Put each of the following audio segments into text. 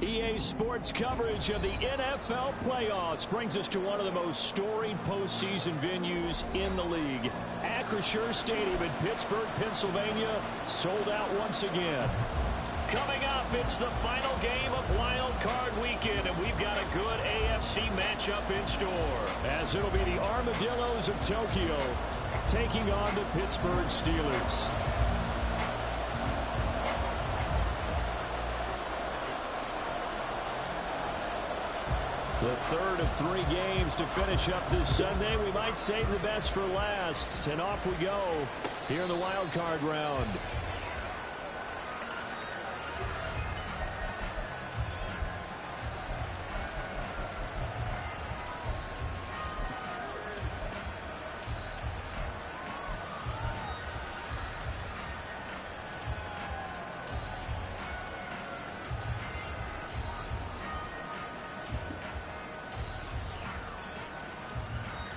EA Sports coverage of the NFL playoffs brings us to one of the most storied postseason venues in the league. Acrisure Stadium in Pittsburgh, Pennsylvania, sold out once again. Coming up, it's the final game of Wild Card Weekend, and we've got a good AFC matchup in store, as it'll be the Armadillos of Tokyo taking on the Pittsburgh Steelers. The third of 3 games to finish up this Sunday. We might save the best for last. And off we go here in the wild card round.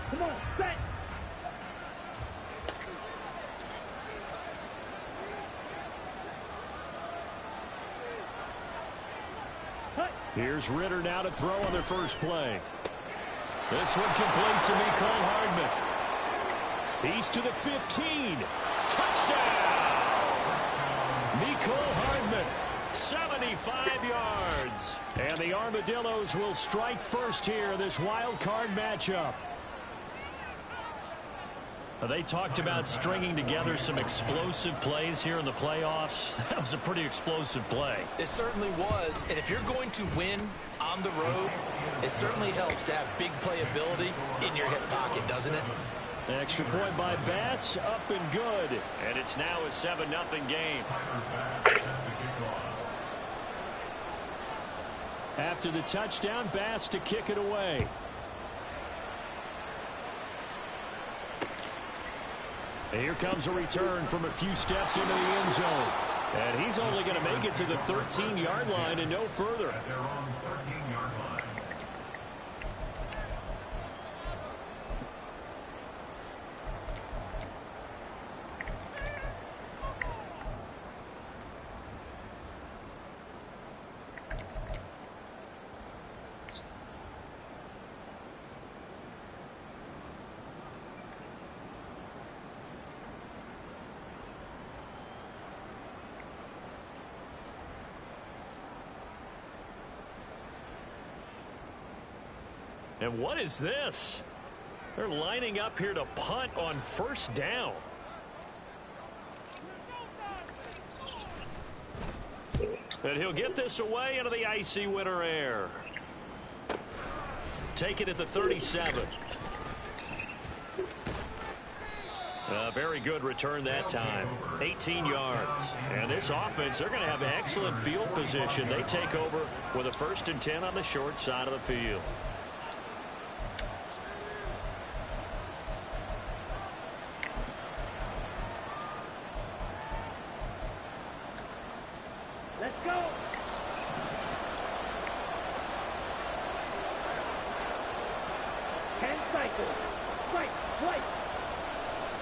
Come on, set! Here's Ritter now to throw on their first play. This one complete to Mecole Hardman. He's to the 15. Touchdown! Mecole Hardman, 75 yards. And the Armadillos will strike first here in this wild card matchup. They talked about stringing together some explosive plays here in the playoffs. That was a pretty explosive play. It certainly was. And if you're going to win on the road, it certainly helps to have big playability in your hip pocket, doesn't it? Extra point by Bass, up and good. And it's now a 7-0 game. After the touchdown, Bass to kick it away. Here comes a return from a few steps into the end zone. And he's only going to make it to the 13-yard line and no further. And what is this? They're lining up here to punt on first down. And he'll get this away into the icy winter air. Take it at the 37. A very good return that time. 18 yards. And this offense, they're going to have excellent field position. They take over with a 1st and 10 on the short side of the field. Let's go! Ten cycles. Right, right.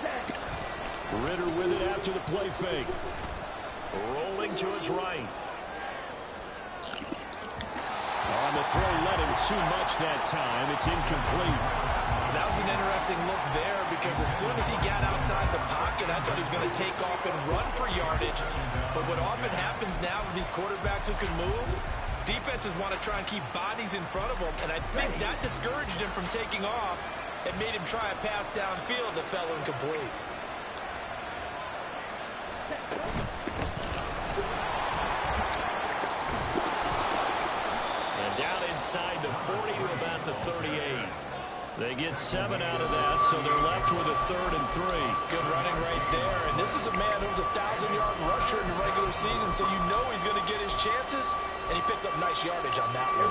Set. Ritter with it after the play fake. Rolling to his right. On the throw, let him too much that time. It's incomplete. That was an interesting look there because as soon as he got outside the pocket, I thought he was going to take off and run for yardage. But what often happens now with these quarterbacks who can move, defenses want to try and keep bodies in front of them, and I think that discouraged him from taking off and made him try a pass downfield that fell incomplete. And down inside the 40 to about the 38. They get 7 out of that, so they're left with a 3rd and 3. Good running right there. And this is a man who's a 1,000-yard rusher in the regular season, so you know he's going to get his chances, and he picks up nice yardage on that one.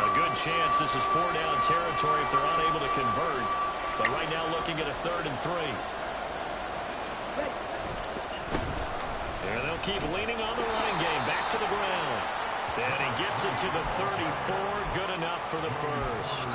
A good chance. This is 4-down territory if they're unable to convert. But right now looking at a 3rd and 3. And they'll keep leaning on the running game. Back to the ground. And he gets it to the 34. Good enough for the first.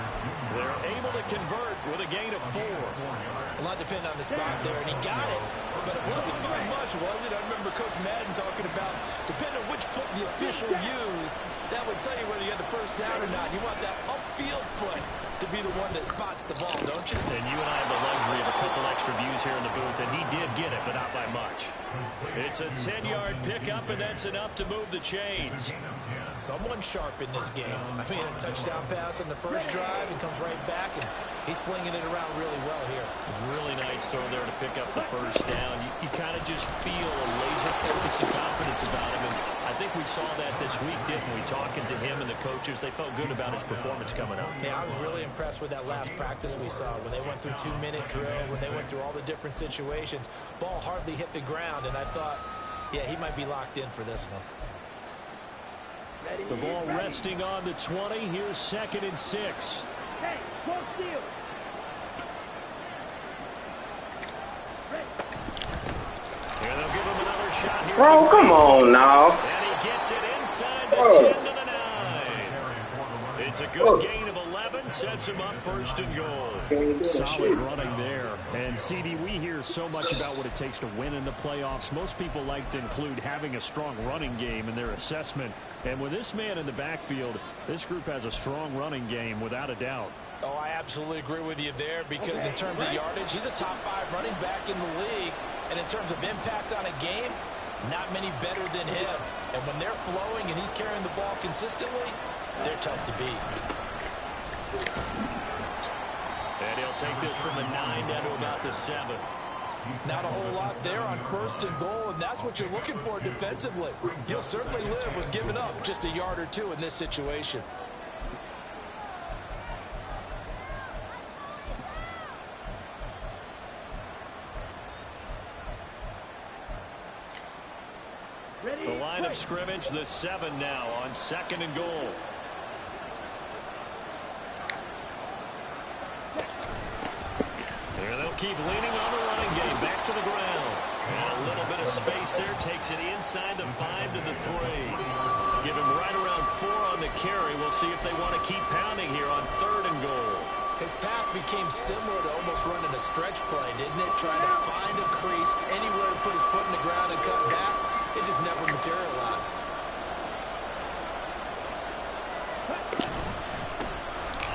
They're able to convert with a gain of 4. A lot depended on the spot there, and he got it, but it wasn't by much, was it? I remember Coach Madden talking about, depending on which foot the official used, That would tell you whether you had the first down or not. You want that upfield foot to be the one that spots the ball, don't you? And you and I have the luxury of a couple extra views here in the booth, and he did get it, but not by much. It's a 10-yard pickup, and that's enough to move the chains. Someone sharp in this game. I mean, a touchdown pass on the first drive and comes right back, and he's flinging it around really well here. Really nice throw there to pick up the first down. You kind of just feel a laser focus and confidence about him, and I think we saw that this week, didn't we? Talking to him and the coaches, they felt good about his performance coming up. Yeah, I was really impressed with that last practice we saw when they went through 2-minute drill, when they went through all the different situations. Ball hardly hit the ground, and I thought, yeah, he might be locked in for this one. The ball resting on the 20. Here's 2nd and 6. Hey, go steal. Here they'll give him another shot here. Bro, come on now. And he gets it inside the 10 to the 9. It's a good gain of 11. Sets him up 1st and goal. Solid running there. And, CD, we hear so much about what it takes to win in the playoffs. Most people like to include having a strong running game in their assessment. And with this man in the backfield, this group has a strong running game without a doubt. Oh, I absolutely agree with you there because in terms of yardage, he's a top 5 running back in the league. And in terms of impact on a game, not many better than him. And when they're flowing and he's carrying the ball consistently, they're tough to beat. And he'll take this from the 9 down to about the 7. Not a whole lot there on 1st and goal, and that's what you're looking for defensively. You'll certainly live with giving up just a yard or two in this situation. The line of scrimmage, the 7 now on 2nd and goal. There they'll keep leaning on the running game. Back to the ground. And a little bit of space there. Takes it inside the 5 to the 3. Give him right around 4 on the carry. We'll see if they want to keep pounding here on 3rd and goal. His path became similar to almost running a stretch play, didn't it? Trying to find a crease, anywhere to put his foot in the ground and cut back. It just never materialized.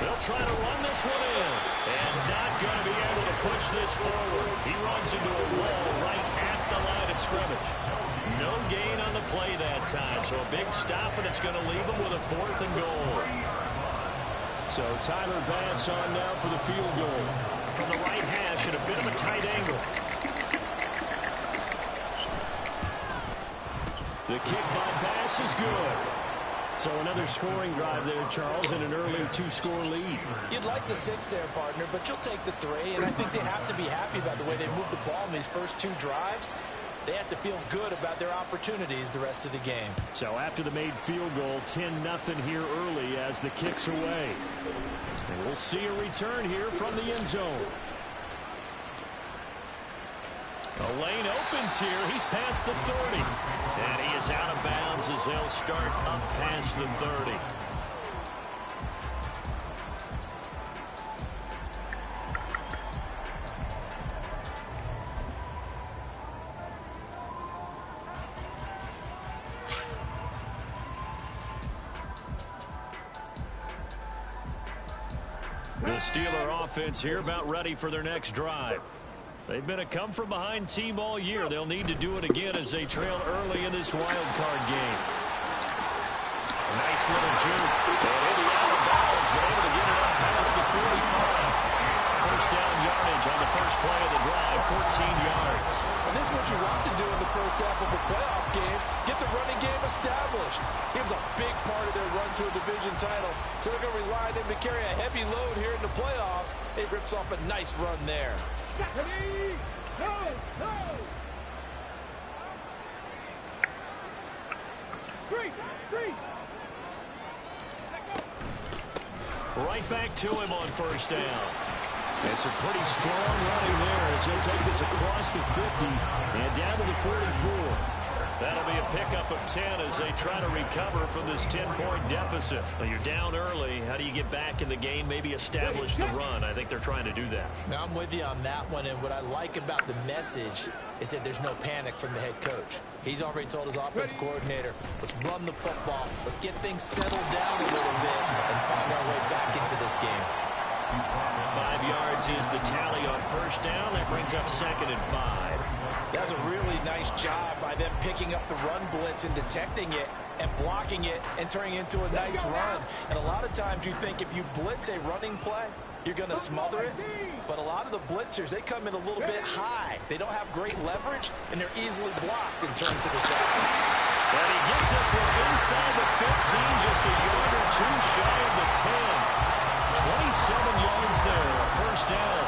They'll try to run this one in. And not going to be able to push this forward. He runs into a wall right at the line of scrimmage. No gain on the play that time. So a big stop, and it's going to leave him with a 4th and goal. So Tyler Bass on now for the field goal. From the right hash at a bit of a tight angle. The kick by Bass is good. So another scoring drive there, Charles, and an early 2-score lead. You'd like the 6 there, partner, but you'll take the 3, and I think they have to be happy about the way they moved the ball in these first 2 drives. They have to feel good about their opportunities the rest of the game. So after the made field goal, 10-0 here early as the kick's away. And we'll see a return here from the end zone. A lane opens here. He's past the 30. And he is out of bounds as they'll start up past the 30. The Steeler offense here about ready for their next drive. They've been a come-from-behind team all year. They'll need to do it again as they trail early in this wild card game. Nice little juke. And he'll be out of bounds, but able to get it up past the 45. First down yardage on the first play of the drive, 14 yards. And this is what you want to do in the first half of a playoff game. Get the running game established. He was a big part of their run to a division title. So they're going to rely on him to carry a heavy load here in the playoffs. He rips off a nice run there. Ready, go, go. 3, 3. Right back to him on first down. And some pretty strong running there as he'll take this across the 50 and down to the 44. That'll be a pickup of 10 as they try to recover from this 10-point deficit. Well, you're down early. How do you get back in the game, maybe establish the run? I think they're trying to do that. Now, I'm with you on that one, and what I like about the message is that there's no panic from the head coach. He's already told his offensive coordinator, let's run the football, let's get things settled down a little bit and find our way back into this game. 5 yards is the tally on first down. That brings up 2nd and 5. That's a really nice job by them picking up the run blitz and detecting it and blocking it and turning it into a nice run. And a lot of times you think if you blitz a running play, you're going to smother it. But a lot of the blitzers, they come in a little bit high. They don't have great leverage, and they're easily blocked and turned to the side. And he gets us one inside the 15, just a yard or two shy of the 10. 27 yards there, a first down.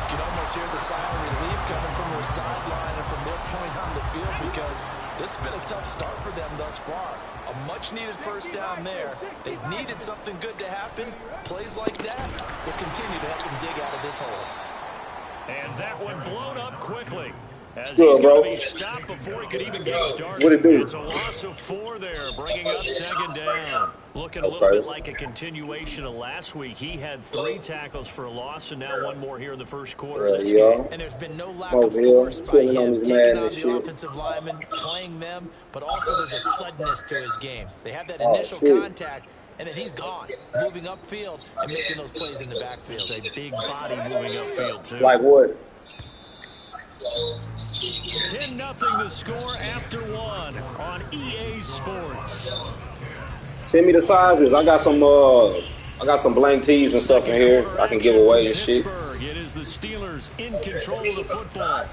You can almost hear the sigh of relief coming from their sideline and from their point on the field because this has been a tough start for them thus far. A much-needed first down there. They needed something good to happen. Plays like that will continue to help them dig out of this hole. And that one blown up quickly. As Good, he's bro. going to be stopped before he could even get started. What it do? It's a loss of 4 there, bringing up 2nd down. Looking a little bit like a continuation of last week. He had 3 tackles for a loss, and now 1 more here in the first quarter of this game. And there's been no lack of force by him, taking on the offensive linemen, playing them, but also there's a suddenness to his game. They have that initial contact, and then he's gone, moving upfield and making those plays in the backfield. It's a big body moving upfield, too. Like what? 10-0 the score after 1 on EA Sports. Send me the sizes. I got some blank tees and stuff in here I can give away and shit. It is the Steelers in control of the football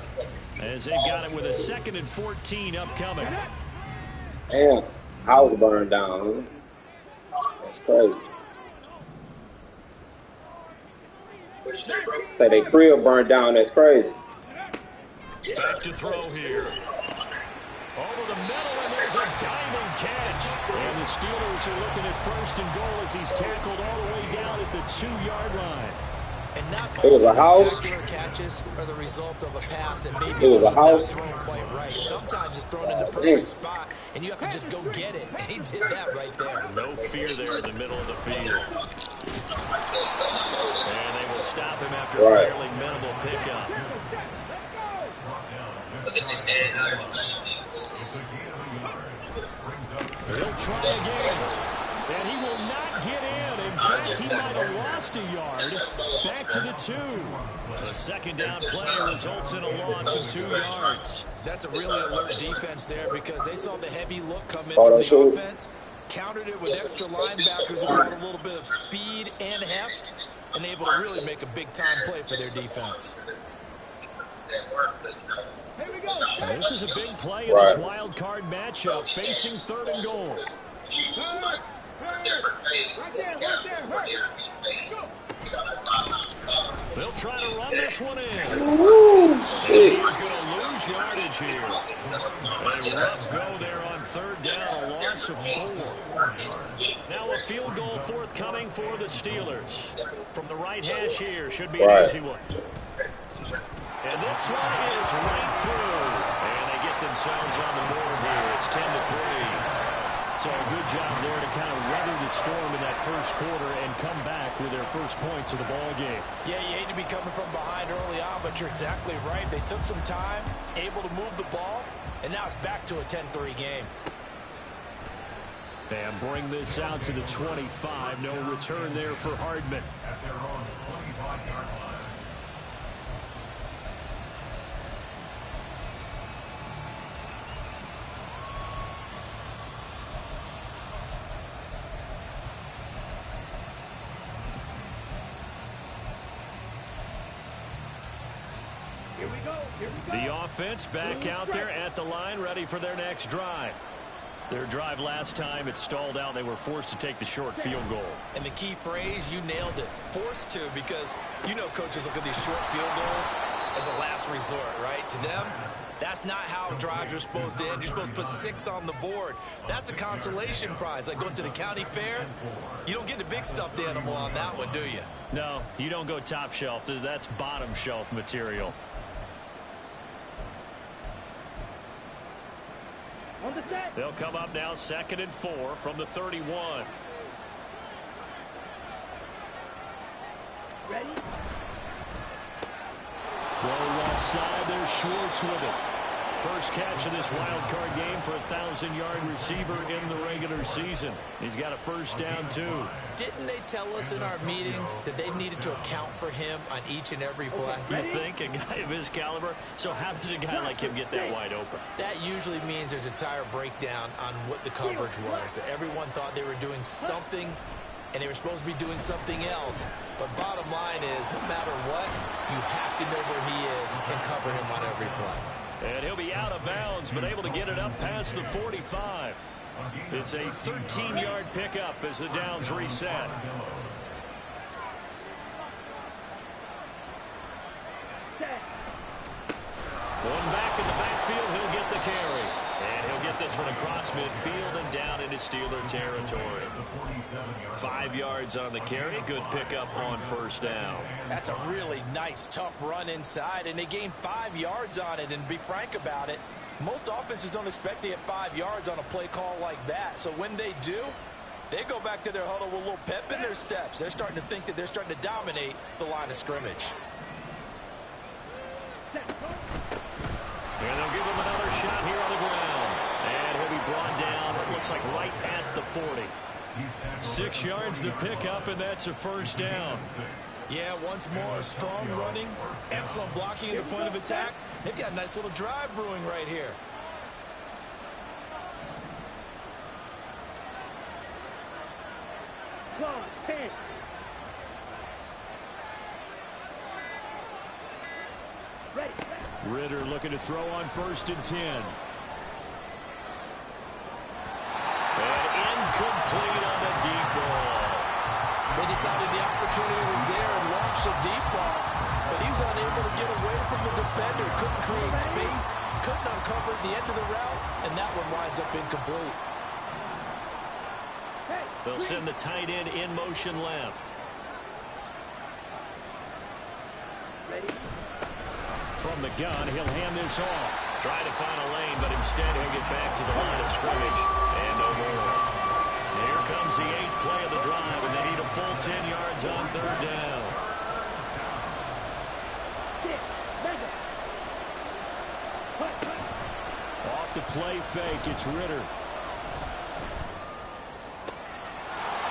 as they've got it with a 2nd and 14 upcoming. Damn, house burned down, huh? That's crazy. Say they crib burned down, that's crazy. Back to throw here. Over the middle, and there's a diamond catch. And the Steelers are looking at 1st and goal as he's tackled all the way down at the 2-yard line. And not it was a house. Catches are the result of a pass that maybe it was a house. Thrown quite right. Sometimes it's thrown in the perfect spot, and you have to just go get it. And he did that right there. No fear there in the middle of the field. And they will stop him after a fairly minimal pickup. He'll try again, and he will not get in. In fact, he might have lost a yard. Back to the 2. A 2nd down play results in a loss of 2 yards. That's a really alert defense there because they saw the heavy look come in from the offense, countered it with extra linebackers who brought a little bit of speed and heft, and able to really make a big-time play for their defense. This is a big play in this wild card matchup, facing 3rd and goal. They'll try to run this one in. And he's going to lose yardage here. A rough go there on 3rd down, a loss of 4. Now a field goal forthcoming for the Steelers. From the right hash here, should be an easy one. And this one is right through. And they get themselves on the board here. It's 10-3. So a good job there to kind of weather the storm in that first quarter and come back with their first points of the ball game. Yeah, you hate to be coming from behind early on, but you're exactly right. They took some time, able to move the ball, and now it's back to a 10-3 game. And bring this out to the 25. No return there for Hardman. At their own 25-yard line. The offense back out there at the line, ready for their next drive. Their drive last time, it stalled out. They were forced to take the short field goal. And the key phrase, you nailed it. Forced to, because you know coaches look at these short field goals as a last resort, right? To them, that's not how drives are supposed to end. You're supposed to put 6 on the board. That's a consolation prize. Like going to the county fair, you don't get the big stuffed animal on that one, do you? No, you don't go top shelf. That's bottom shelf material. On the set. They'll come up now 2nd and 4 from the 31. Ready? Throw left side. There's Schwartz with it. First catch of this wild card game for a 1,000-yard receiver in the regular season. He's got a first down, too. Didn't they tell us in our meetings that they needed to account for him on each and every play? You think a guy of his caliber? So how does a guy like him get that wide open? That usually means there's a tire breakdown on what the coverage was. That everyone thought they were doing something, and they were supposed to be doing something else. But bottom line is, no matter what, you have to know where he is and cover him on every play. And he'll be out of bounds, but able to get it up past the 45. It's a 13-yard pickup as the downs reset. One back in the backfield, he'll get the carry. And he'll get this one across midfield and down into Steeler territory. 5 yards on the carry. Good pickup on first down. That's a really nice, tough run inside, and they gained 5 yards on it. And to be frank about it, most offenses don't expect to get 5 yards on a play call like that. So when they do, they go back to their huddle with a little pep in their steps. They're starting to think that they're starting to dominate the line of scrimmage. And they'll give him another shot here on the ground. And he'll be brought down, it looks like right at the 40. 6 yards to pick up, and that's a first down. Yeah, once more, strong running, excellent blocking at the point of attack. They've got a nice little drive brewing right here. One, 10. Ready. Ritter looking to throw on 1st and 10. And incomplete on the deep ball. They decided the opportunity was there and launched a deep ball, but he's unable to get away from the defender. Couldn't create space, couldn't uncover the end of the route, and that one winds up incomplete. They'll send the tight end in motion left. Ready. From the gun, he'll hand this off. Try to find a lane, but instead he'll get back to the line of scrimmage. And no more. Here comes the 8th play of the drive, and they need a full 10 yards on 3rd down. Off the play fake, it's Ritter.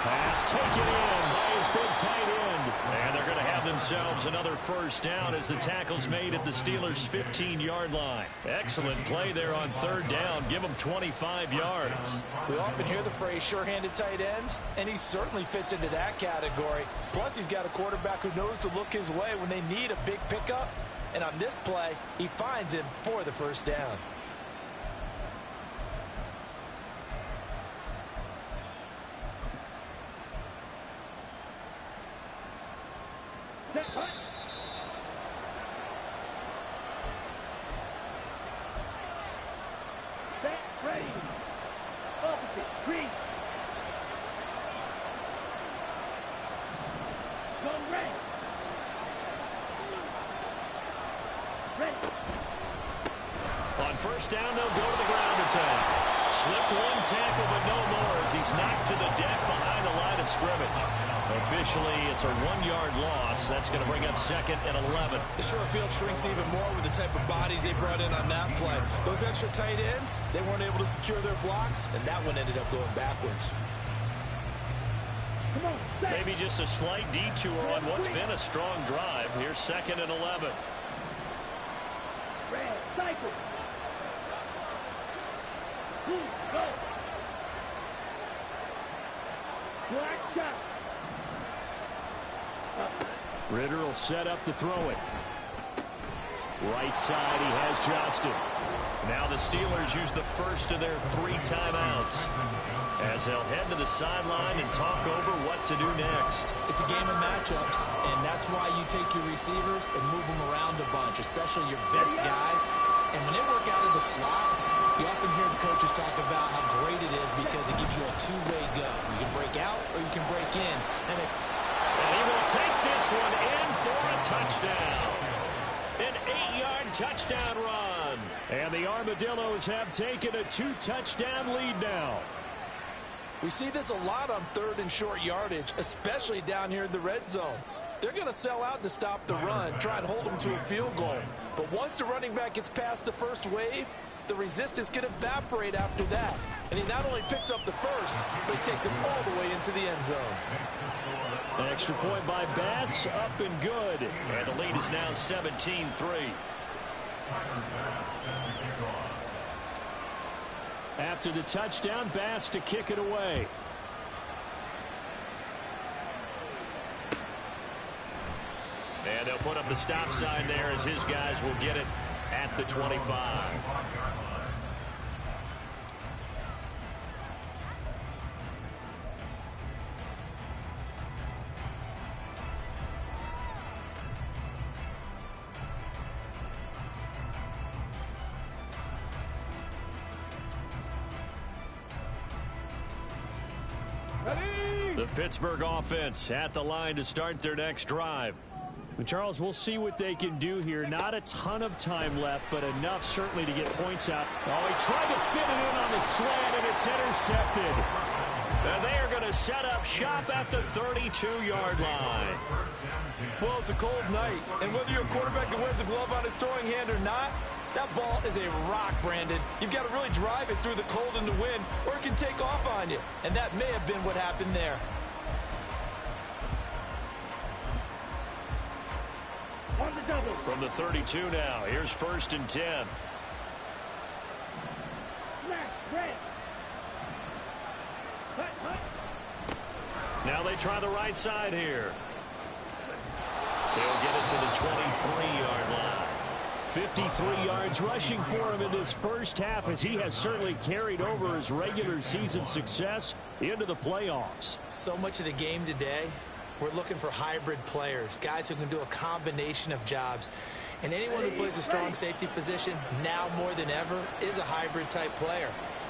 Pass taken in by his big tight end. And they're going to have themselves another first down as the tackle's made at the Steelers' 15-yard line. Excellent play there on 3rd down. Give them 25 yards. We often hear the phrase sure-handed tight ends, and he certainly fits into that category. Plus, he's got a quarterback who knows to look his way when they need a big pickup. And on this play, he finds him for the first down. Ready. Opposite. Green. Go red. Ready. On first down, they'll go to the ground attack. Slipped one tackle, but no more as he's knocked to the deck behind the line of scrimmage. Officially, it's a 1-yard loss. That's going to bring up 2nd and 11. The short field shrinks even more with the type of bodies they brought in on that play. Those extra tight ends, they weren't able to secure their blocks, and that one ended up going backwards. Come on. Maybe just a slight detour on what's been a strong drive. Here's 2nd and 11. Red. Cycle. Blue. Go. Black shot. Ritter will set up to throw it. Right side, he has Johnston. Now the Steelers use the first of their 3 timeouts as they'll head to the sideline and talk over what to do next. It's a game of matchups, and that's why you take your receivers and move them around a bunch, especially your best guys. And when they work out of the slot, you often hear the coaches talk about how great it is because it gives you a two-way go. You can break out or you can break in. And he will take this one in for a touchdown. An 8-yard touchdown run. And the Armadillos have taken a 2-touchdown lead now. We see this a lot on 3rd and short yardage, especially down here in the red zone. They're going to sell out to stop the run, try and hold them to a field goal. But once the running back gets past the first wave, the resistance can evaporate after that. And he not only picks up the first, but he takes him all the way into the end zone. An extra point by Bass, up and good. And the lead is now 17-3. After the touchdown, Bass to kick it away. And they'll put up the stop sign there as his guys will get it at the 25. The Pittsburgh offense at the line to start their next drive. And Charles, we'll see what they can do here. Not a ton of time left, but enough certainly to get points out. Oh, he tried to fit it in on the slant, and it's intercepted. And they are going to set up shop at the 32-yard line. Well, it's a cold night, and whether you're a quarterback that wears a glove on his throwing hand or not, that ball is a rock, Brandon. You've got to really drive it through the cold and the wind, or it can take off on you. And that may have been what happened there. On the double. From the 32 now, here's 1st and 10. Smash, red. Hut, hut. Now they try the right side here. They'll get it to the 23-yard line. 53 yards rushing for him in this first half, as he has certainly carried over his regular season success into the playoffs. So much of the game today, we're looking for hybrid players, guys who can do a combination of jobs. And anyone who plays a strong safety position, now more than ever, is a hybrid type player.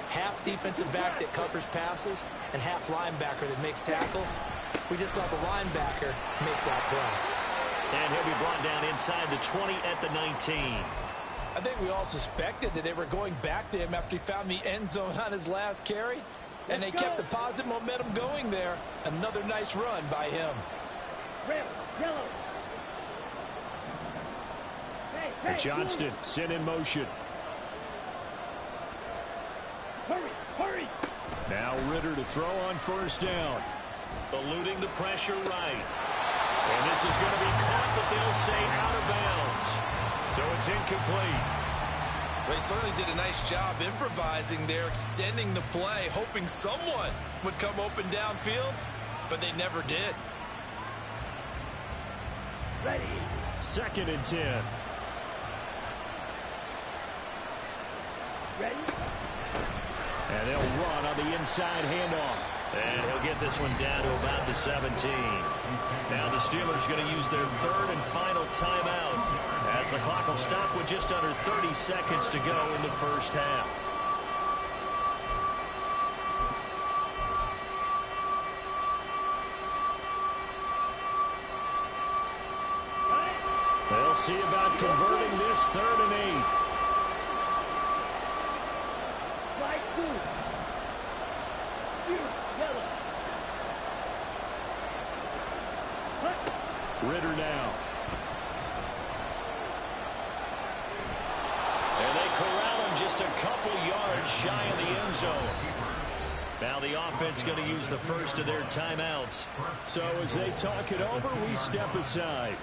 Half defensive back that covers passes and half linebacker that makes tackles. We just saw the linebacker make that play. And he'll be brought down inside the 20 at the 19. I think we all suspected that they were going back to him after he found the end zone on his last carry. And they kept the positive momentum going there. Another nice run by him. Red, yellow. Hey, hey, Johnston sent in motion. hurry, hurry. Now Ritter to throw on 1st down. Eluding the pressure right. And this is going to be caught, but they'll say out of bounds. So it's incomplete. They certainly did a nice job improvising there, extending the play, hoping someone would come open downfield, but they never did. Ready. 2nd and 10. Ready. And they'll run on the inside handoff. And he'll get this one down to about the 17. Now the Steelers going to use their 3rd and final timeout, as the clock will stop with just under 30 seconds to go in the first half. They'll see about converting this 3rd and 8. Slide through. Yellow. Hut. Ritter now. And they corral him just a couple yards shy of the end zone. Now the offense going to use the first of their timeouts. So as they talk it over, we step aside.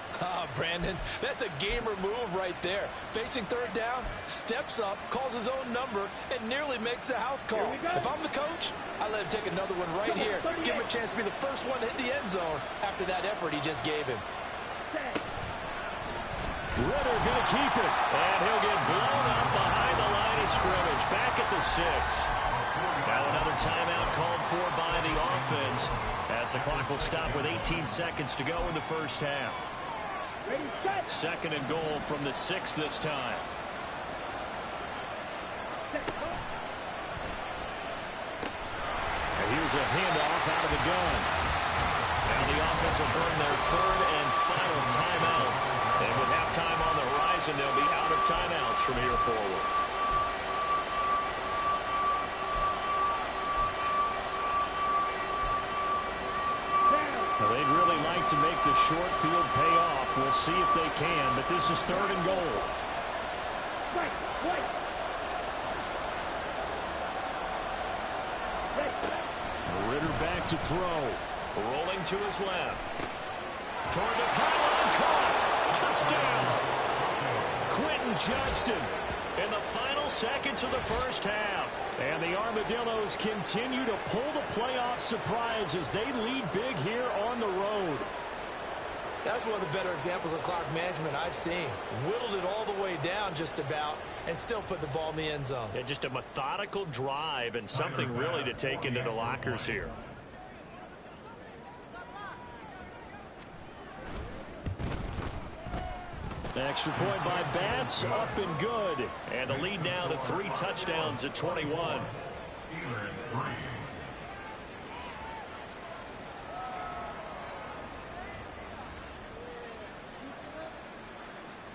Brandon, that's a gamer move right there. Facing 3rd down, steps up, calls his own number, and nearly makes the house call. If I'm the coach, I let him take another one right here. Give him a chance to be the first one to hit the end zone after that effort he just gave him. Ritter going to keep it. And he'll get blown up behind the line of scrimmage. Back at the 6. Now another timeout called for by the offense, as the clock will stop with 18 seconds to go in the first half. Ready, set. 2nd and goal from the 6 this time. And here's a handoff out of the gun. Now the offense will burn their 3rd and final timeout And with halftime on the horizon, they'll be out of timeouts from here forward. Now, they'd really like to make the short field pay off. We'll see if they can, but this is 3rd and goal. Ritter back to throw. Rolling to his left. Toward the pylon, caught. Touchdown. Quentin Johnston in the final seconds of the first half. And the Armadillos continue to pull the playoff surprise as they lead big here on the road. That's one of the better examples of clock management I've seen. Whittled it all the way down just about and still put the ball in the end zone. Yeah, just a methodical drive and something really to take into the lockers here. Extra point by Bass, up and good. And the lead now to 3 touchdowns at 21. Steelers 3.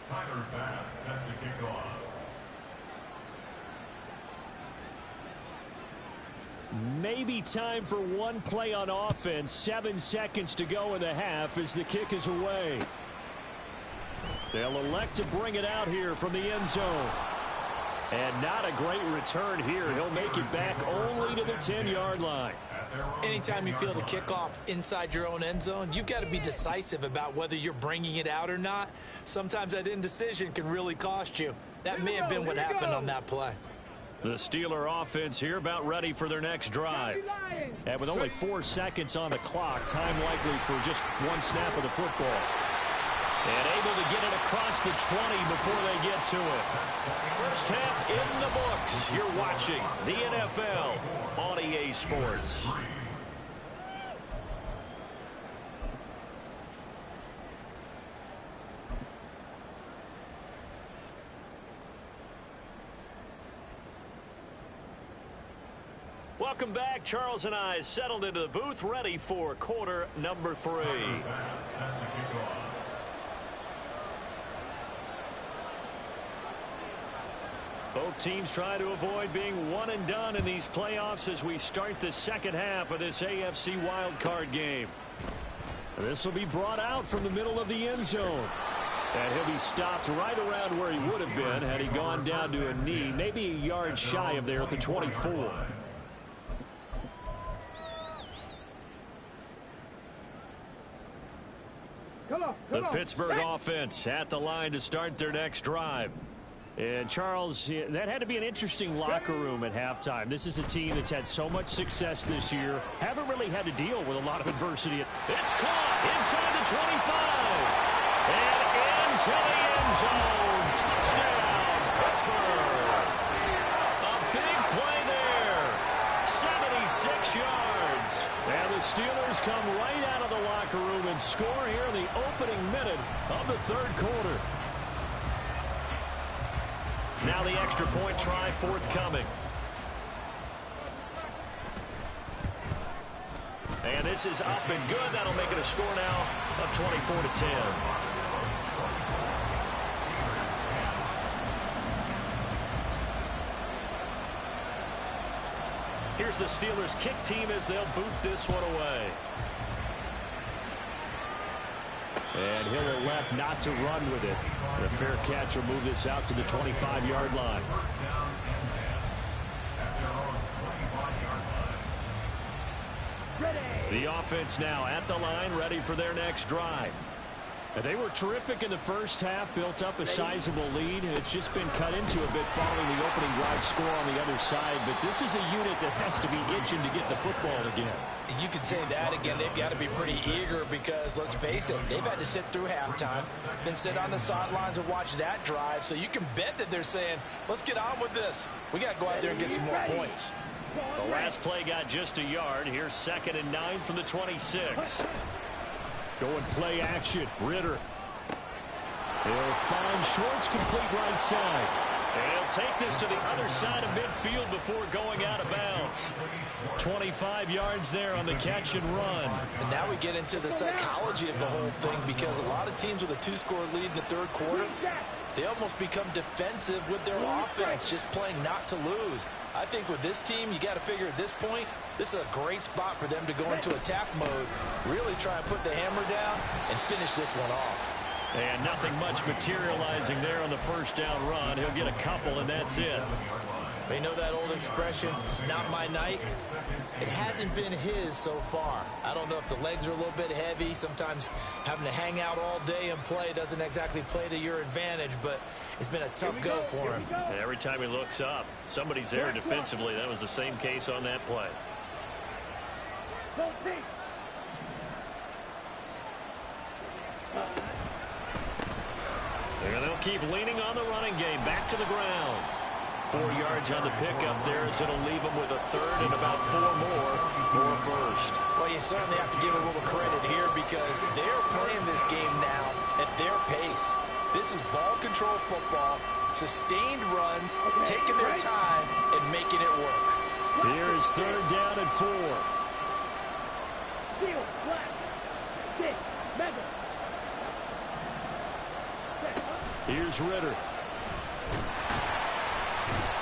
Tyler Bass set to kick off. Maybe time for one play on offense. 7 seconds to go in the half as the kick is away. They'll elect to bring it out here from the end zone. And not a great return here. He'll make it back only to the 10-yard line. Anytime you feel the kickoff inside your own end zone, you've got to be decisive about whether you're bringing it out or not. Sometimes that indecision can really cost you. That may have been what happened on that play. The Steeler offense here about ready for their next drive. And with only 4 seconds on the clock, time likely for just one snap of the football. And able to get it across the 20 before they get to it. First half in the books. You're watching the NFL on EA Sports. Welcome back. Charles and I settled into the booth, ready for quarter number 3. Both teams trying to avoid being one and done in these playoffs as we start the second half of this AFC wildcard game. This will be brought out from the middle of the end zone. And he'll be stopped right around where he would have been had he gone down to a knee, maybe a yard shy of there at the 24. The Pittsburgh offense at the line to start their next drive. And, Charles, that had to be an interesting locker room at halftime. This is a team that's had so much success this year. Haven't really had to deal with a lot of adversity. It's caught inside the 25. And into the end zone. Touchdown, Pittsburgh. A big play there. 76 yards. And the Steelers come right out of the locker room and score here in the opening minute of the third quarter. Now the extra point try forthcoming. And this is up and good. That'll make it a score now of 24-10. Here's the Steelers kick team as they'll boot this one away. And he'll elect not to run with it. And a fair catch will move this out to the 25-yard line. The offense now at the line, ready for their next drive. And they were terrific in the first half, built up a sizable lead, and it's just been cut into a bit following the opening drive score on the other side. But this is a unit that has to be itching to get the football again. You could say that again. They've got to be pretty eager because, let's face it, they've had to sit through halftime, then sit on the sidelines and watch that drive. So you can bet that they're saying, let's get on with this. We got to go out there and get some more points. The last play got just a yard. Here's 2nd and 9 from the 26. Going play action. Ritter. He'll find Schwartz complete right side. And he'll take this to the other side of midfield before going out of bounds. 25 yards there on the catch and run. And now we get into the psychology of the whole thing, because a lot of teams with a 2-score lead in the third quarter, they almost become defensive with their offense, just playing not to lose. I think with this team, you got to figure at this point, this is a great spot for them to go into attack mode, really try and put the hammer down and finish this one off. And nothing much materializing there on the first down run. He'll get a couple, and that's it. They know that old expression, it's not my night. It hasn't been his so far. I don't know if the legs are a little bit heavy. Sometimes having to hang out all day and play doesn't exactly play to your advantage, but it's been a tough go for him. And every time he looks up, somebody's there defensively. That was the same case on that play. And they'll keep leaning on the running game. Back to the ground. 4 yards on the pickup there, as it'll leave them with a third and about 4 more for a first. Well, you certainly have to give a little credit here, because they're playing this game now at their pace. This is ball control football, sustained runs, taking their time and making it work. Here's third down and 4. Steal, flat, stick, mega. Here's Ritter.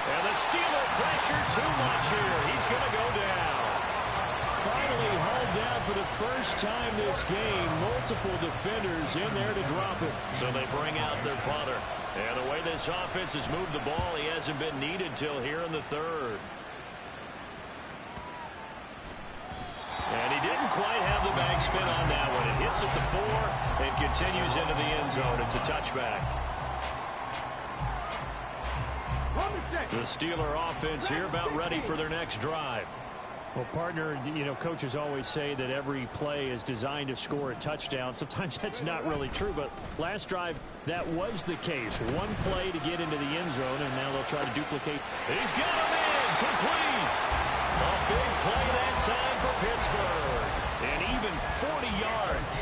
And the Steeler pressure too much here. He's going to go down. Finally hauled down for the first time this game. Multiple defenders in there to drop it. So they bring out their punter. And the way this offense has moved the ball, he hasn't been needed till here in the third. And he didn't quite have the backspin on that one. It hits at the 4 and continues into the end zone. It's a touchback. The Steeler offense here about ready for their next drive. Well, partner, you know, coaches always say that every play is designed to score a touchdown. Sometimes that's not really true, but last drive, that was the case. One play to get into the end zone, and now they'll try to duplicate. He's got him in, complete. A big play that time for Pittsburgh, and even 40 yards.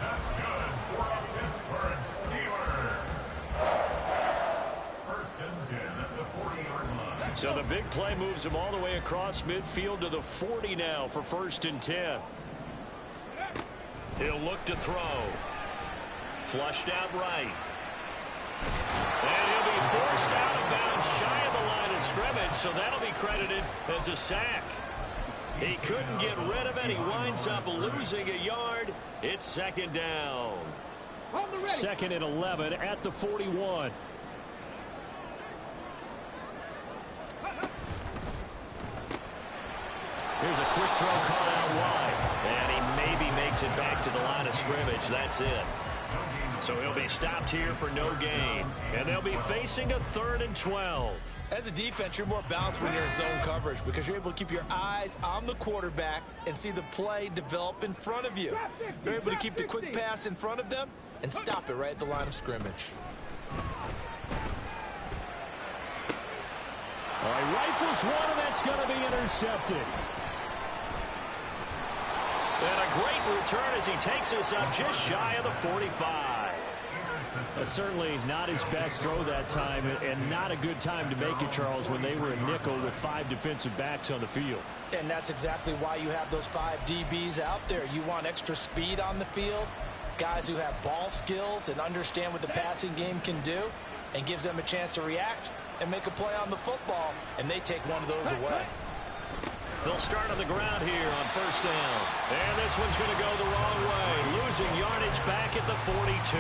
That's good for a Pittsburgh Steeler. First and 10 at the 40-yard line. So the big play moves him all the way across midfield to the 40 now for first and 10. He'll look to throw. Flushed out right. And he'll be forced out of bounds shy of the line of scrimmage, so that'll be credited as a sack. He couldn't get rid of it. He winds up losing a yard. It's second down. Second and 11 at the 41. Here's a quick throw caught out wide. And he maybe makes it back to the line of scrimmage. That's it. So he'll be stopped here for no gain. And they'll be facing a third and 12. As a defense, you're more balanced when you're in zone coverage, because you're able to keep your eyes on the quarterback and see the play develop in front of you. They're able to keep the quick pass in front of them and stop it right at the line of scrimmage. All right, rifles one, and that's going to be intercepted. And a great return as he takes us up just shy of the 45. Certainly not his best throw that time, and not a good time to make it, Charles, when they were a nickel with 5 defensive backs on the field. And that's exactly why you have those 5 DBs out there. You want extra speed on the field, guys who have ball skills and understand what the passing game can do, and gives them a chance to react and make a play on the football, and they take one of those away. They'll start on the ground here on first down. And this one's going to go the wrong way. Losing yardage back at the 42.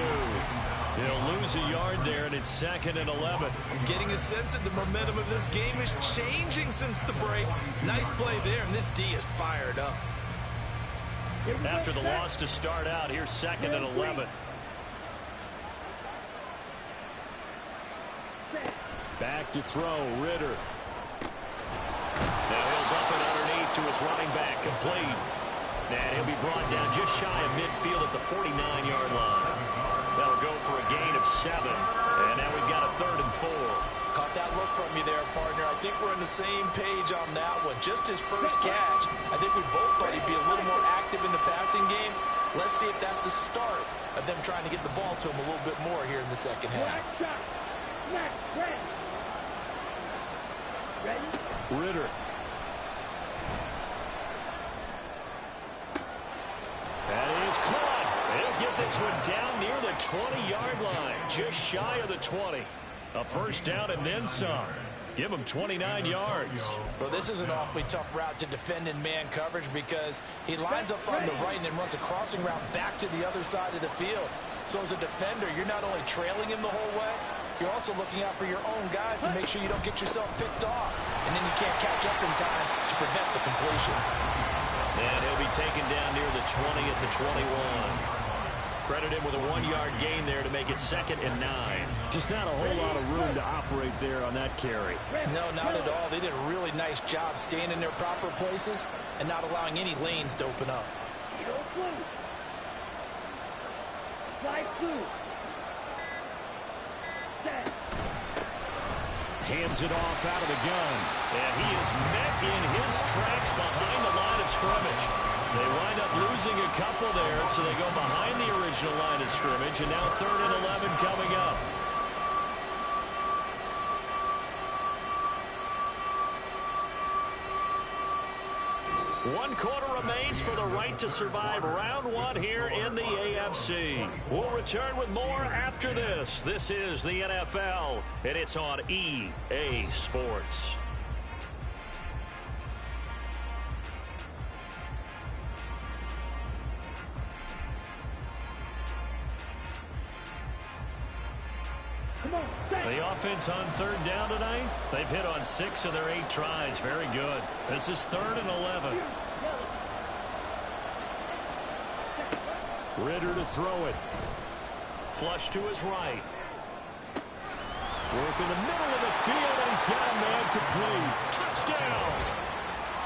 He'll lose a yard there, and it's second and 11. I'm getting a sense that the momentum of this game is changing since the break. Nice play there, and this D is fired up. After the loss to start out, here's second and 11. Back to throw, Ritter. Now he'll dump it underneath to his running back, complete. And he'll be brought down just shy of midfield at the 49-yard line. That'll go for a gain of 7. And now we've got a third and 4. Caught that look from you there, partner. I think we're on the same page on that one. Just his first catch, I think we both thought he'd be a little more active in the passing game. Let's see if that's the start of them trying to get the ball to him a little bit more here in the second half. Snap, red. Ready? Ritter. That is caught. They'll get this one down near the 20-yard line, just shy of the 20. A first down and then some. Give him 29 yards. Well, this is an awfully tough route to defend in man coverage because he lines up on the right and then runs a crossing route back to the other side of the field. So as a defender, you're not only trailing him the whole way, you're also looking out for your own guys to make sure you don't get yourself picked off. And then you can't catch up in time to prevent the completion. And he'll be taken down near the 20 at the 21. Credit him with a 1-yard gain there to make it 2nd and 9. Just not a whole lot of room to operate there on that carry. No, not at all. They did a really nice job staying in their proper places and not allowing any lanes to open up. Slide through. Set. Hands it off out of the gun. And he is met in his tracks behind the line of scrimmage. They wind up losing a couple there, so they go behind the original line of scrimmage, and now 3rd and 11 coming up. One quarter remains for the right to survive round 1 here in the AFC. We'll return with more after this. This is the NFL, and it's on EA Sports. The offense on 3rd down tonight, they've hit on 6 of their 8 tries. Very good. This is 3rd and 11. Ritter to throw it. Flush to his right. Work in the middle of the field, and he's got a man complete. Touchdown!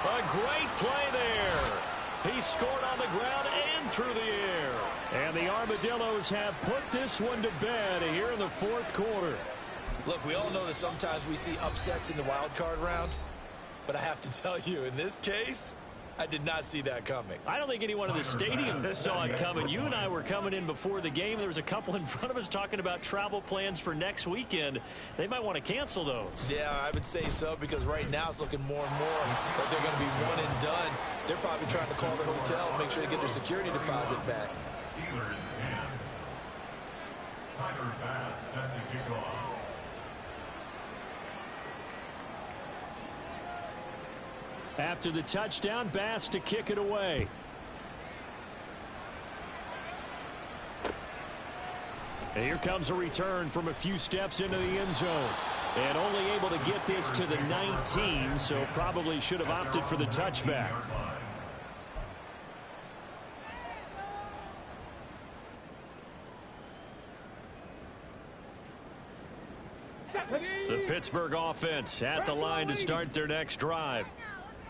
A great play there. He scored on the ground and through the air. And the Armadillos have put this one to bed here in the 4th quarter. Look, we all know that sometimes we see upsets in the wild card round, but I have to tell you, in this case, I did not see that coming. I don't think anyone in the stadium saw it coming. You and I were coming in before the game. There was a couple in front of us talking about travel plans for next weekend. They might want to cancel those. Yeah, I would say so, because right now it's looking more and more like they're going to be one and done. They're probably trying to call the hotel and make sure they get their security deposit back. Steelers 10. Tyler Bass set to kick off. After the touchdown, Bass to kick it away. And here comes a return from a few steps into the end zone. And only able to get this to the 19, so probably should have opted for the touchback. The Pittsburgh offense at the line to start their next drive.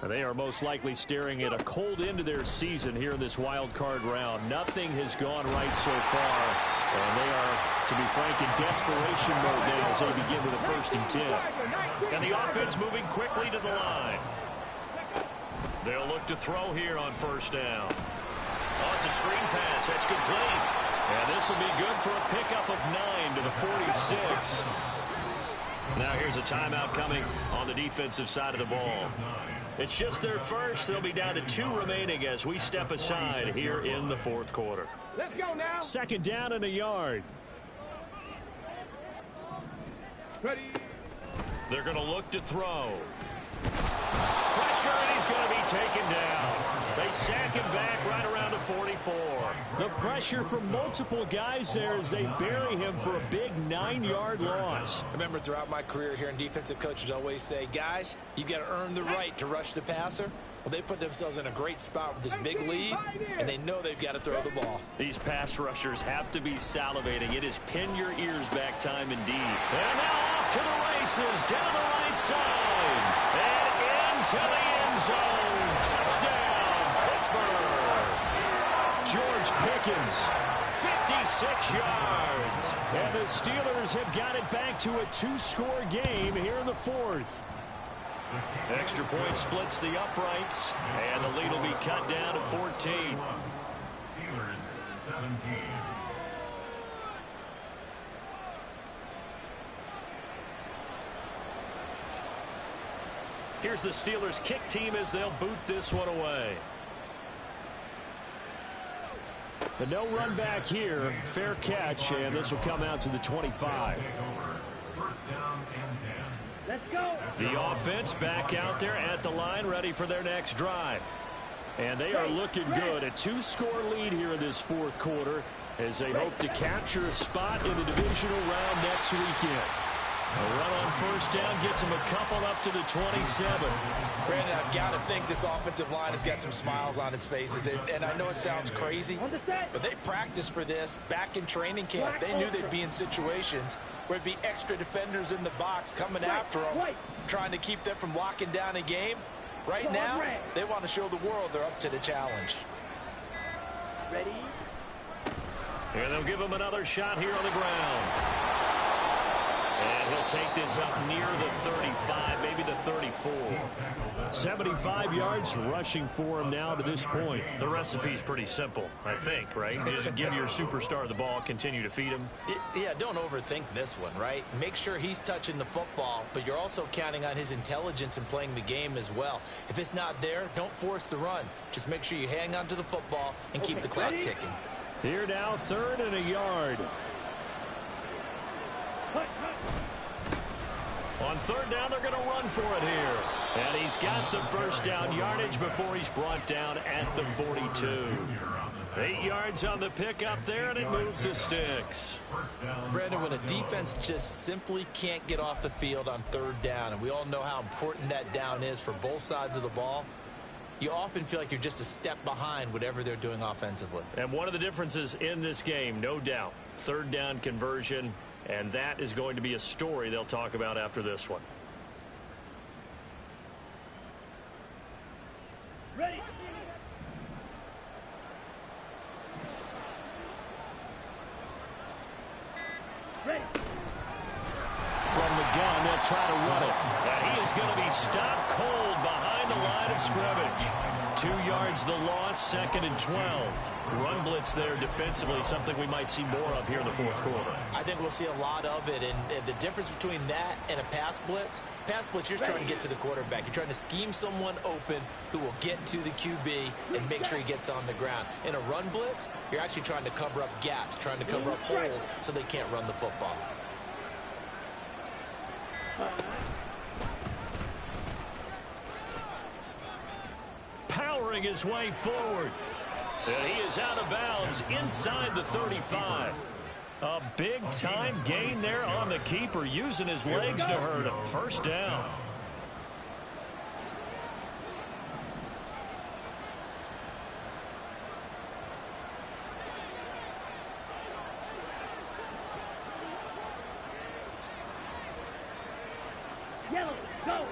They are most likely staring at a cold end to their season here in this wild card round. Nothing has gone right so far, and they are, to be frank, in desperation mode now as they begin with a 1st and 10. And the offense moving quickly to the line. They'll look to throw here on 1st down. Oh, it's a screen pass. That's complete. And this will be good for a pickup of 9 to the 46. Now here's a timeout coming on the defensive side of the ball. It's just their first. They'll be down to 2 remaining as we step aside here in the 4th quarter. Let's go now. 2nd down and a yard. Ready. They're going to look to throw. Pressure, and he's going to be taken down. They sack him back right around the 44. The pressure from multiple guys there as they bury him for a big 9-yard loss. I remember throughout my career here in defensive coaches always say, guys, you got to earn the right to rush the passer. Well, they put themselves in a great spot with this big lead, and they know they've got to throw the ball. These pass rushers have to be salivating. It is pin your ears back time indeed. And now off to the races down the right side. And into the end zone. Touchdown, Pittsburgh. George Pickens, 56 yards. And the Steelers have got it back to a 2-score game here in the 4th. Extra point splits the uprights, and the lead will be cut down to 14. Steelers 17. Here's the Steelers kick team as they'll boot this one away. The no run back here. Fair catch, and this will come out to the 25. First down and 10. Let's go. The offense back out there at the line, ready for their next drive. And they are looking good. A 2-score lead here in this fourth quarter as they hope to capture a spot in the divisional round next weekend. A run on first down gets them a couple up to the 27. Brandon, I've got to think this offensive line has got some smiles on its faces. And I know it sounds crazy, but they practiced for this back in training camp. They knew they'd be in situations where it'd be extra defenders in the box coming after them, trying to keep them from locking down a game. Right now, they want to show the world they're up to the challenge. Ready? And they'll give him another shot here on the ground. And he'll take this up near the 35, maybe the 34. 75 yards rushing for him now to this point. The recipe's pretty simple, I think, right? Just give your superstar the ball, continue to feed him. Yeah, don't overthink this one, right? Make sure he's touching the football, but you're also counting on his intelligence in playing the game as well. If it's not there, don't force the run. Just make sure you hang on to the football and keep the clock ticking. Here now, 3rd and a yard. On 3rd down, they're going to run for it here. And he's got the first down yardage before he's brought down at the 42. 8 yards on the pickup there, and it moves the sticks. Brandon, when a defense just simply can't get off the field on 3rd down, and we all know how important that down is for both sides of the ball, you often feel like you're just a step behind whatever they're doing offensively. And one of the differences in this game, no doubt, 3rd down conversion. And that is going to be a story they'll talk about after this one. Ready. Ready. From the gun, they'll try to run it. And he is going to be stopped cold behind the line of scrimmage. 2 yards the loss, 2nd and 12. Run blitz there defensively, something we might see more of here in the fourth quarter. I think we'll see a lot of it, and the difference between that and a pass blitz, you're just trying to get to the quarterback. You're trying to scheme someone open who will get to the QB and make sure he gets on the ground. In a run blitz, you're actually trying to cover up gaps, trying to cover up holes so they can't run the football. Powering his way forward. And he is out of bounds inside the 35. A big-time gain there on the keeper, using his legs to hurt him. First down. Yellow, go.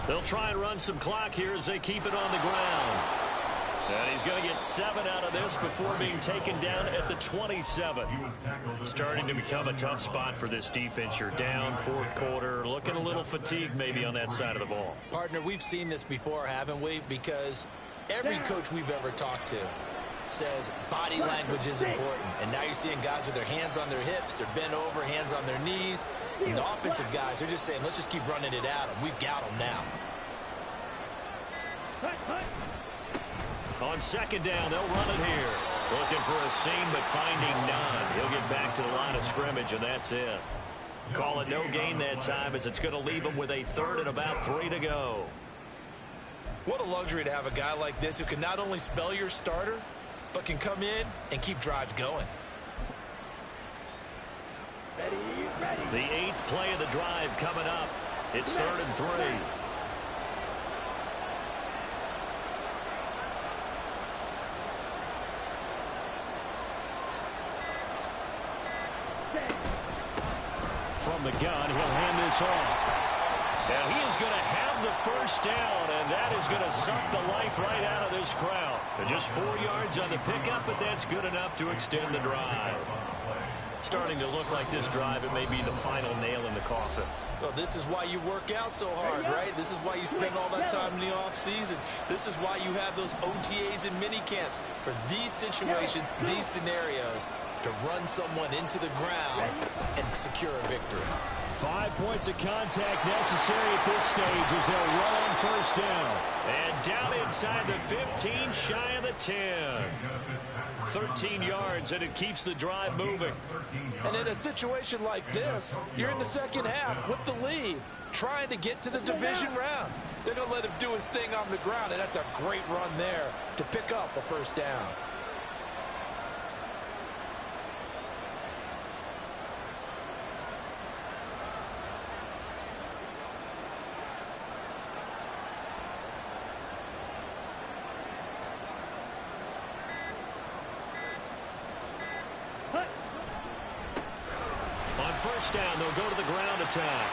They'll try and run some clock here as they keep it on the ground. And he's going to get 7 out of this before being taken down at the 27. Starting to become a tough spot for this defense. You're down, fourth quarter, looking a little fatigued maybe on that side of the ball. Partner, we've seen this before, haven't we? Because every coach we've ever talked to says body language is important. And now you're seeing guys with their hands on their hips, they're bent over, hands on their knees. And the offensive guys, they're just saying, let's just keep running it at them. We've got them now. On 2nd down, they'll run it here. Looking for a seam, but finding none. He'll get back to the line of scrimmage, and that's it. Call it no gain that time, as it's going to leave him with a 3rd and about 3 to go. What a luxury to have a guy like this who can not only spell your starter, but can come in and keep drives going. The 8th play of the drive coming up. It's 3rd and 3. From the gun, he'll hand this off. And he is going to have the first down, and that is going to suck the life right out of this crowd. Just 4 yards on the pickup, but that's good enough to extend the drive. Starting to look like this drive, it may be the final nail in the coffin. Well, this is why you work out so hard, right? This is why you spend all that time in the offseason. This is why you have those OTAs and mini camps for these situations, these scenarios, to run someone into the ground and secure a victory. 5 points of contact necessary at this stage as they'll run on first down. And down inside the 15, shy of the 10. 13 yards, and it keeps the drive moving. And in a situation like this, you're in the second half with the lead, trying to get to the division round. They're going to let him do his thing on the ground, and that's a great run there to pick up a first down. On first down, they'll go to the ground attack.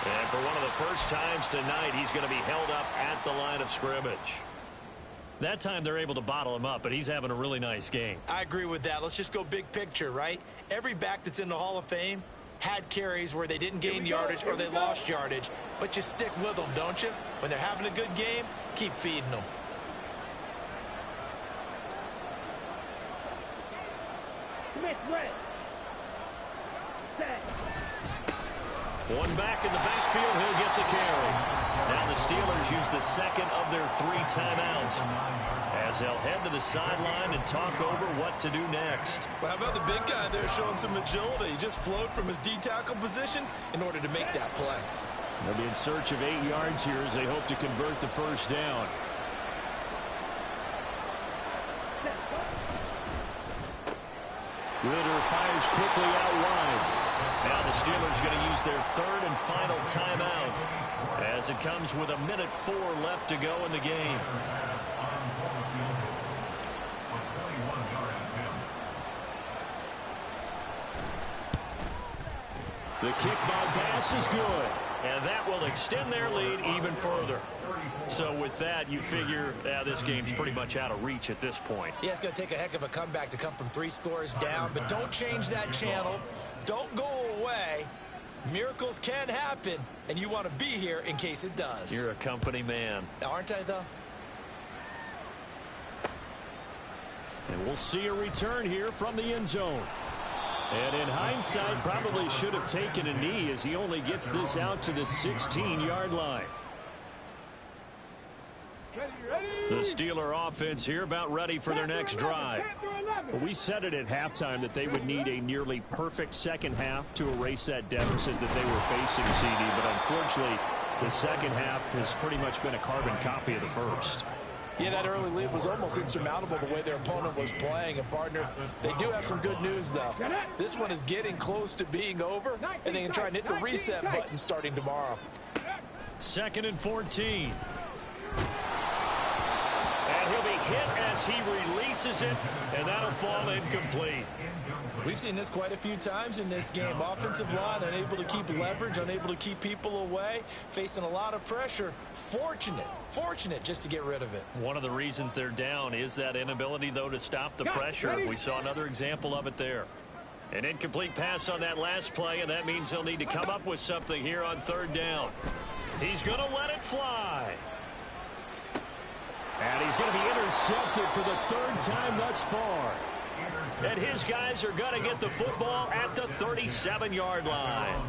And for one of the first times tonight, he's going to be held up at the line of scrimmage. That time they're able to bottle him up, but he's having a really nice game. I agree with that. Let's just go big picture, right? Every back that's in the Hall of Fame had carries where they didn't gain yardage or they lost yardage, but you stick with them, don't you? When they're having a good game, keep feeding them. Smith red. Set. One back in the backfield, he'll get the carry. Now the Steelers use the second of their 3 timeouts as they'll head to the sideline and talk over what to do next. Well, how about the big guy there showing some agility? He just flowed from his D-tackle position in order to make that play. They'll be in search of 8 yards here as they hope to convert the first down. Ritter fires quickly out wide. Now the Steelers going to use their 3rd and final timeout as it comes with 1:04 left to go in the game. The kick by Bass is good, and that will extend their lead even further. So with that, you figure this game's pretty much out of reach at this point. Yeah, it's going to take a heck of a comeback to come from 3 scores down, but don't change that channel. Don't go away. Miracles can happen, and you want to be here in case it does. You're a company man. Aren't I, though? And we'll see a return here from the end zone. And in hindsight, probably should have taken a knee as he only gets this out to the 16-yard line. The Steeler offense here about ready for their next drive. But we said it at halftime that they would need a nearly perfect second half to erase that deficit that they were facing, CD. But unfortunately, the second half has pretty much been a carbon copy of the first. Yeah, that early lead was almost insurmountable the way their opponent was playing. And, partner, they do have some good news, though. This one is getting close to being over, and they can try and hit the reset button starting tomorrow. 2nd and 14. And he'll be hit as he releases it, and that'll fall incomplete. We've seen this quite a few times in this game. Offensive line unable to keep leverage, unable to keep people away, facing a lot of pressure. Fortunate just to get rid of it. One of the reasons they're down is that inability, though, to stop the pressure. We saw another example of it there. An incomplete pass on that last play, and that means they'll need to come up with something here on 3rd down. He's going to let it fly. And he's going to be intercepted for the 3rd time thus far. And his guys are going to get the football at the 37-yard line.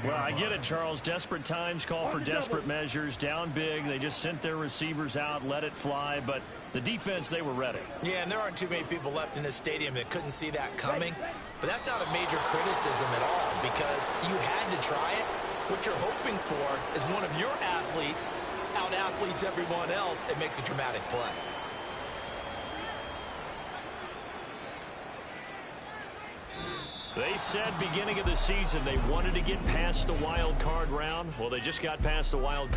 Well, I get it, Charles. Desperate times call for desperate measures. Down big. They just sent their receivers out, let it fly. But the defense, they were ready. Yeah, and there aren't too many people left in this stadium that couldn't see that coming. But that's not a major criticism at all because you had to try it. What you're hoping for is one of your athletes out-athletes everyone else. It makes a dramatic play. They said beginning of the season they wanted to get past the wild card round. Well, they just got past the wild card.